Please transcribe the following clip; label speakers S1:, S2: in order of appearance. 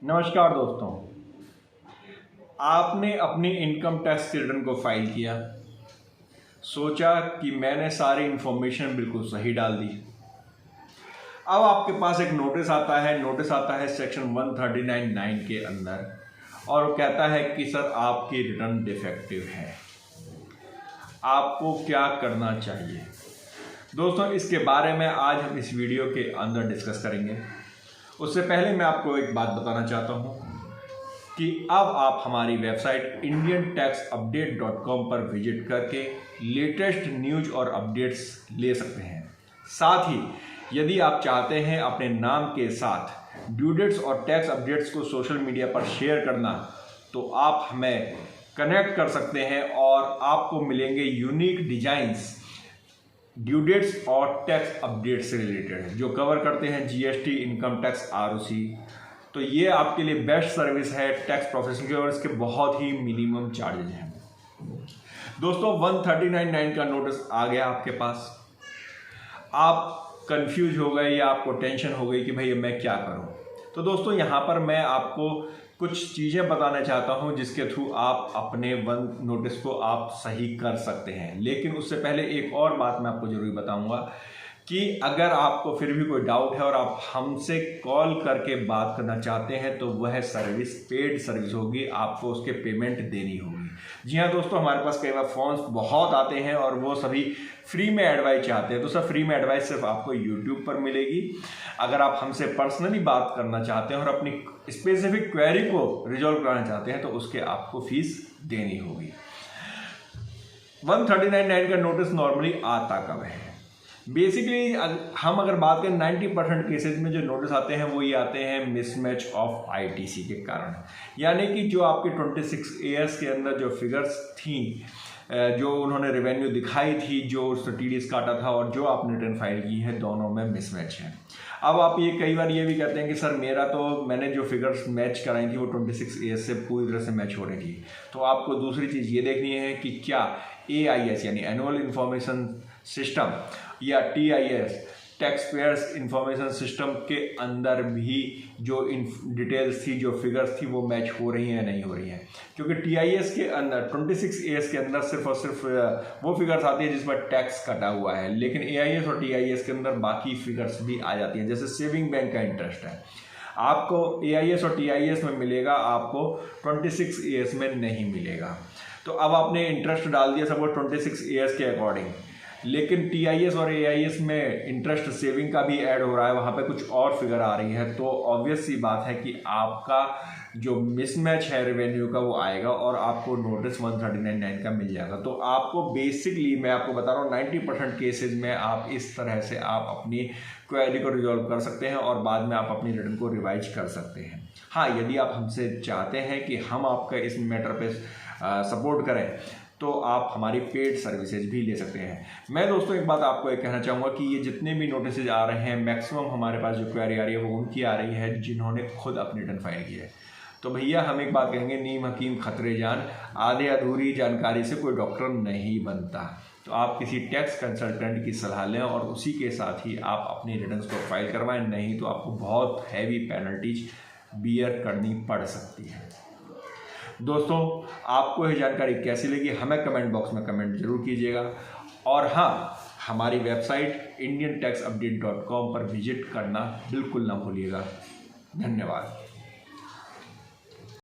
S1: नमस्कार दोस्तों, आपने अपनी इनकम टैक्स रिटर्न को फाइल किया। सोचा कि मैंने सारी इन्फॉर्मेशन बिल्कुल सही डाल दी। अब आपके पास एक नोटिस आता है सेक्शन 139(9) के अंदर, और वो कहता है कि सर आपकी रिटर्न डिफेक्टिव है। आपको क्या करना चाहिए दोस्तों, इसके बारे में आज हम इस वीडियो के अंदर डिस्कस करेंगे। उससे पहले मैं आपको एक बात बताना चाहता हूं कि अब आप हमारी वेबसाइट indiantaxupdate.com पर विजिट करके लेटेस्ट न्यूज और अपडेट्स ले सकते हैं। साथ ही यदि आप चाहते हैं अपने नाम के साथ ड्यू डेट्स और टैक्स अपडेट्स को सोशल मीडिया पर शेयर करना, तो आप हमें कनेक्ट कर सकते हैं और आपको मिलेंगे यूनिक डिजाइंस ड्यू डेट्स और टैक्स अपडेट से रिलेटेड जो कवर करते हैं जीएसटी, इनकम टैक्स, आरओसी। तो ये आपके लिए बेस्ट सर्विस है टैक्स प्रोफेशन की, और इसके बहुत ही मिनिमम चार्जेज हैं। दोस्तों 139(9) का नोटिस आ गया आपके पास। आप कंफ्यूज हो गए या आपको टेंशन हो गई कि भाई मैं क्या करूं। तो दोस्तों यहाँ पर मैं आपको कुछ चीज़ें बताना चाहता हूं जिसके थ्रू आप अपने नोटिस को आप सही कर सकते हैं। लेकिन उससे पहले एक और बात मैं आपको जरूर बताऊंगा कि अगर आपको फिर भी कोई डाउट है और आप हमसे कॉल करके बात करना चाहते हैं तो वह सर्विस पेड सर्विस होगी, आपको उसके पेमेंट देनी होगी। जी हाँ दोस्तों, हमारे पास कई बार फोन्स बहुत आते हैं और वो सभी फ्री में एडवाइस चाहते हैं। तो सर फ्री में एडवाइस सिर्फ आपको यूट्यूब पर मिलेगी। अगर आप हमसे पर्सनली बात करना चाहते हैं और अपनी स्पेसिफिक क्वेरी को रिजॉल्व कराना चाहते हैं तो उसके आपको फीस देनी होगी। 139(9) का नोटिस नॉर्मली आता कब है? बेसिकली हम अगर बात करें 90% केसेज में जो नोटिस आते हैं वो ये आते हैं मिसमैच ऑफ आईटीसी के कारण। यानी कि जो आपके 26 ईयर्स के अंदर जो फिगर्स थी, जो उन्होंने रेवेन्यू दिखाई थी, जो उसने टीडीएस काटा था और जो आपने रिटर्न फाइल की है, दोनों में मिसमैच है। अब आप ये कई बार ये भी कहते हैं कि सर मैंने जो फिगर्स मैच कराई थी वो 26 ईयर्स से पूरी तरह से मैच हो रही थी। तो आपको दूसरी चीज़ ये देखनी है कि क्या AIS यानी एनुअल इंफॉर्मेशन सिस्टम या TIS tax payers information system के अंदर भी जो डिटेल्स थी, जो फिगर्स थी, वो मैच हो रही हैं या नहीं हो रही हैं। क्योंकि TIS के अंदर 26 ईयर्स के अंदर सिर्फ और सिर्फ वो फिगर्स आती है जिस पर टैक्स कटा हुआ है, लेकिन AIS और TIS के अंदर बाकी फिगर्स भी आ जाती हैं। जैसे सेविंग बैंक का इंटरेस्ट है, आपको AIS और TIS में मिलेगा, आपको 26 ईयर्स में नहीं मिलेगा। तो अब आपने इंटरेस्ट डाल दिया सब 26 ईयर्स के अकॉर्डिंग, लेकिन TIS और AIS में इंटरेस्ट सेविंग का भी ऐड हो रहा है, वहाँ पे कुछ और फिगर आ रही है। तो ऑब्वियस सी बात है कि आपका जो मिसमैच है रेवेन्यू का वो आएगा और आपको नोटिस 139(9) का मिल जाएगा। तो आपको बेसिकली मैं आपको बता रहा हूँ 90% केसेज में आप इस तरह से आप अपनी क्वेरी को रिजॉल्व कर सकते हैं और बाद में आप अपनी रिटर्न को रिवाइज कर सकते हैं। हाँ, यदि आप हमसे चाहते हैं कि हम आपका इस मैटर पे सपोर्ट करें तो आप हमारी पेड सर्विसेज भी ले सकते हैं। मैं दोस्तों एक बात आपको एक कहना चाहूँगा कि ये जितने भी नोटिस आ रहे हैं, मैक्सिमम हमारे पास जो क्वेरी आ रही है वो उनकी आ रही है जिन्होंने खुद अपनी रिटर्न फाइल की है। तो भैया हम एक बात कहेंगे, नीम हकीम खतरे जान, आधे अधूरी जानकारी से कोई डॉक्टर नहीं बनता। तो आप किसी टैक्स कंसल्टेंट की सलाह लें और उसी के साथ ही आप अपनी रिटर्न्स को फाइल करवाएं, नहीं तो आपको बहुत हैवी पेनल्टीज बियर करनी पड़ सकती है। दोस्तों आपको यह जानकारी कैसी लगी हमें कमेंट बॉक्स में कमेंट जरूर कीजिएगा, और हाँ, हमारी वेबसाइट indiantaxupdate.com पर विजिट करना बिल्कुल ना भूलिएगा। धन्यवाद।